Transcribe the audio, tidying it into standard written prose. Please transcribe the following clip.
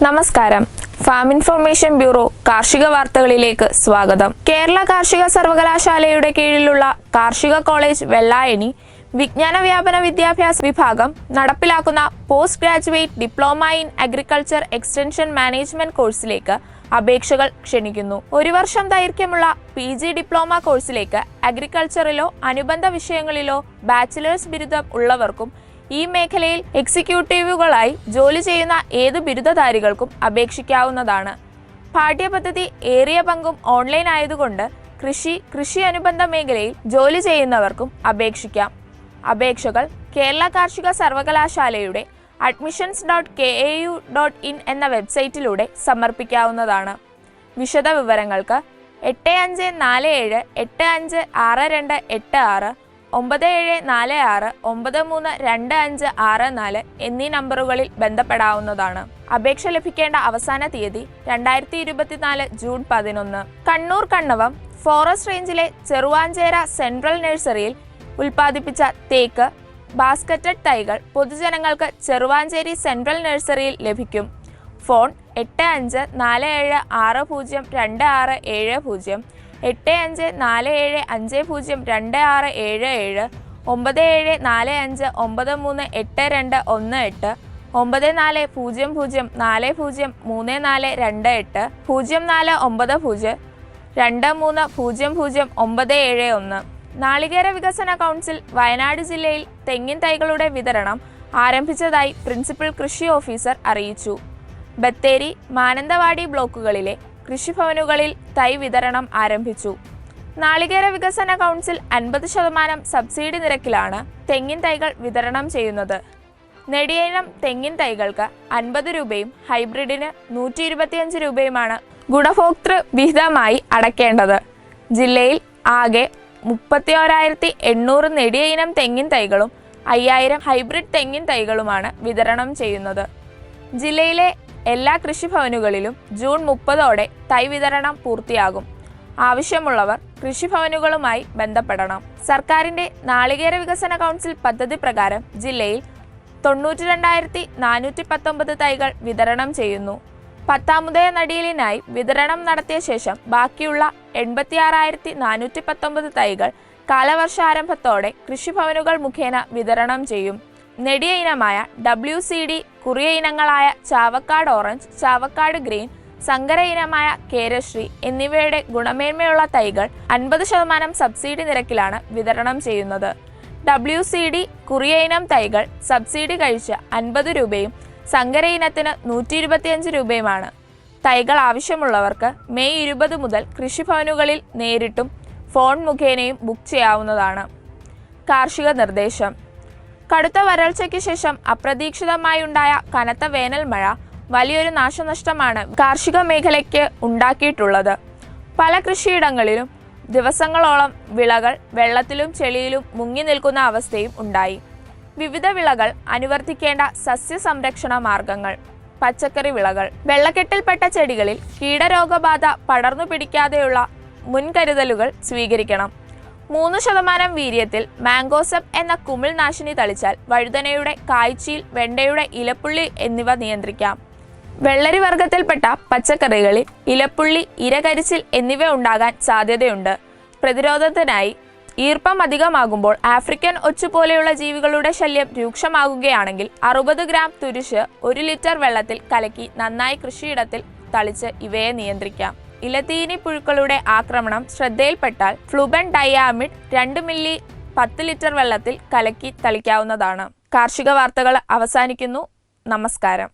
നമസ്കാരം. Farm information bureau കാർഷിക വാർത്തകളിലേക്ക് സ്വാഗതം. കേരള കാർഷിക സർവകലാശാലയുടെ കീഴിലുള്ള കാർഷിക കോളേജ് വെള്ളായണി വിജ്ഞാന വ്യാപന വിദ്യാഭ്യാസ വിഭാഗം നടപ്പിലാക്കുന്ന post graduate diploma in agriculture extension management കോഴ്സിലേക്ക് അപേക്ഷകൾ ക്ഷണിക്കുന്നു. ഒരു വർഷം ദൈർഘ്യമുള്ള PG ഡിപ്ലോമ കോഴ്സിലേക്ക് അഗ്രികൾച്ചറിലോ അനുബന്ധ വിഷയങ്ങളിലോ ബാച്ചിലേഴ്സ് ബിരുദം ഉള്ളവർക്കും ഈ മേഖലയിൽ എക്സിക്യൂട്ടീവുകളായി ജോലി ചെയ്യുന്ന ഏത് ബിരുദധാരികൾക്കും അപേക്ഷിക്കാവുന്നതാണ്. പാഠ്യപദ്ധതി ഏറിയ പങ്കും ഓൺലൈൻ ആയതുകൊണ്ട് കൃഷി അനുബന്ധ മേഖലയിൽ ജോലി ചെയ്യുന്നവർക്കും അപേക്ഷിക്കാം. അപേക്ഷകൾ കേരള കാർഷിക സർവകലാശാലയുടെ admissions.kau.in എന്ന വെബ്സൈറ്റിലൂടെ സമർപ്പിക്കാവുന്നതാണ്. വിശദ വിവരങ്ങൾക്ക് 8547856286, 9746932564 എന്നീ നമ്പറുകളിൽ ബന്ധപ്പെടാവുന്നതാണ്. അപേക്ഷ ലഭിക്കേണ്ട അവസാന തീയതി 2024 ജൂൺ 11. കണ്ണൂർ കണ്ണവം ഫോറസ്റ്റ് റേഞ്ചിലെ ചെറുവാഞ്ചേര സെൻട്രൽ നഴ്സറിയിൽ ഉൽപ്പാദിപ്പിച്ച തേക്ക് ബാസ്ക്കറ്റഡ് തൈകൾ പൊതുജനങ്ങൾക്ക് ചെറുവാഞ്ചേരി സെൻട്രൽ നഴ്സറിയിൽ ലഭിക്കും. ഫോൺ 8546026770, 8547502677, 9745938218, 9400403428, 049023000971. നാളികേര വികസന കൗൺസിൽ വയനാട് ജില്ലയിൽ തെങ്ങിൻ തൈകളുടെ വിതരണം ആരംഭിച്ചതായി പ്രിൻസിപ്പൽ കൃഷി ഓഫീസർ അറിയിച്ചു. ബത്തേരി, മാനന്തവാടി ബ്ലോക്കുകളിലെ കൃഷിഭവനുകളിൽ തൈ വിതരണം ആരംഭിച്ചു. നാളികേര വികസന കൗൺസിൽ 50% സബ്സിഡി നിരക്കിലാണ് തെങ്ങിൻ തൈകൾ വിതരണം ചെയ്യുന്നത്. നെടിയയിനം തെങ്ങിൻ തൈകൾക്ക് 50 രൂപയും ഹൈബ്രിഡിന് 125 രൂപയുമാണ് ഗുണഭോക്തൃ വിഹിതമായി അടയ്ക്കേണ്ടത്. ജില്ലയിൽ ആകെ 31,800 നെടിയ ഇനം തെങ്ങിൻ തൈകളും 5000 ഹൈബ്രിഡ് തെങ്ങിൻ തൈകളുമാണ് വിതരണം ചെയ്യുന്നത്. ജില്ലയിലെ എല്ലാ കൃഷിഭവനുകളിലും ജൂൺ 30ഓടെ തൈ വിതരണം പൂർത്തിയാകും. ആവശ്യമുള്ളവർ കൃഷിഭവനുകളുമായി ബന്ധപ്പെടണം. സർക്കാരിന്റെ നാളികേര വികസന കൗൺസിൽ പദ്ധതി പ്രകാരം ജില്ലയിൽ 92,419 തൈകൾ വിതരണം ചെയ്യുന്നു. 10ാമുദയ നടീലിനായി വിതരണം നടത്തിയ ശേഷം ബാക്കിയുള്ള 86,419 തൈകൾ കാലവർഷാരംഭത്തോടെ കൃഷിഭവനുകൾ മുഖേന വിതരണം ചെയ്യും. നെടിയ ഇനമായ WCD, കുറിയ ഇനങ്ങളായ ചാവക്കാട് ഓറഞ്ച്, ചാവക്കാട് ഗ്രീൻ, സങ്കര ഇനമായ കേരശ്രീ എന്നിവയുടെ ഗുണമേന്മയുള്ള തൈകൾ 50% സബ്സിഡി നിരക്കിലാണ് വിതരണം ചെയ്യുന്നത്. WCD കുറിയ ഇനം തൈകൾ സബ്സിഡി കഴിച്ച് 50 രൂപയും സങ്കര ഇനത്തിന് 125 രൂപയുമാണ്. തൈകൾ ആവശ്യമുള്ളവർക്ക് മെയ് 20 മുതൽ കൃഷിഭവനുകളിൽ നേരിട്ടും ഫോൺ മുഖേനയും ബുക്ക് ചെയ്യാവുന്നതാണ്. കാർഷിക നിർദ്ദേശം. കടുത്ത വരൾച്ചയ്ക്ക് ശേഷം അപ്രതീക്ഷിതമായുണ്ടായ കനത്ത വേനൽ മഴ വലിയൊരു നാശനഷ്ടമാണ് കാർഷിക മേഖലയ്ക്ക് ഉണ്ടാക്കിയിട്ടുള്ളത്. പല കൃഷിയിടങ്ങളിലും ദിവസങ്ങളോളം വിളകൾ വെള്ളത്തിലും ചെളിയിലും മുങ്ങി നിൽക്കുന്ന അവസ്ഥയും ഉണ്ടായി. വിവിധ വിളകൾ അനുവർത്തിക്കേണ്ട സസ്യ സംരക്ഷണ മാർഗങ്ങൾ. പച്ചക്കറി വിളകൾ. വെള്ളക്കെട്ടിൽപ്പെട്ട ചെടികളിൽ കീടരോഗബാധ പടർന്നു പിടിക്കാതെയുള്ള മുൻകരുതലുകൾ സ്വീകരിക്കണം. 3% വീര്യത്തിൽ മാംഗോസെപ്പ് എന്ന കുമിൾ നാശിനി തളിച്ചാൽ വഴുതനയുടെ കായ്ച്ചീൽ, വെണ്ടയുടെ ഇലപ്പുള്ളി എന്നിവ നിയന്ത്രിക്കാം. വെള്ളരി വർഗത്തിൽപ്പെട്ട പച്ചക്കറികളിൽ ഇലപ്പുള്ളി, ഇരകരിച്ചിൽ എന്നിവ ഉണ്ടാകാൻ സാധ്യതയുണ്ട്. പ്രതിരോധത്തിനായി ഈർപ്പം അധികമാകുമ്പോൾ ആഫ്രിക്കൻ ഒച്ചു പോലെയുള്ള ജീവികളുടെ ശല്യം രൂക്ഷമാകുകയാണെങ്കിൽ 60 ഗ്രാം തുരിശ് 1 ലിറ്റർ വെള്ളത്തിൽ കലക്കി നന്നായി കൃഷിയിടത്തിൽ തളിച്ച് ഇവയെ നിയന്ത്രിക്കാം. ഇലതീനി പുഴുക്കളുടെ ആക്രമണം ശ്രദ്ധയിൽപ്പെട്ടാൽ ഫ്ലൂബൻ ഡയാമിഡ് 2 മില്ലി 10 ലിറ്റർ വെള്ളത്തിൽ കലക്കി തളിക്കാവുന്നതാണ്. കാർഷിക വാർത്തകൾ അവസാനിക്കുന്നു. നമസ്കാരം.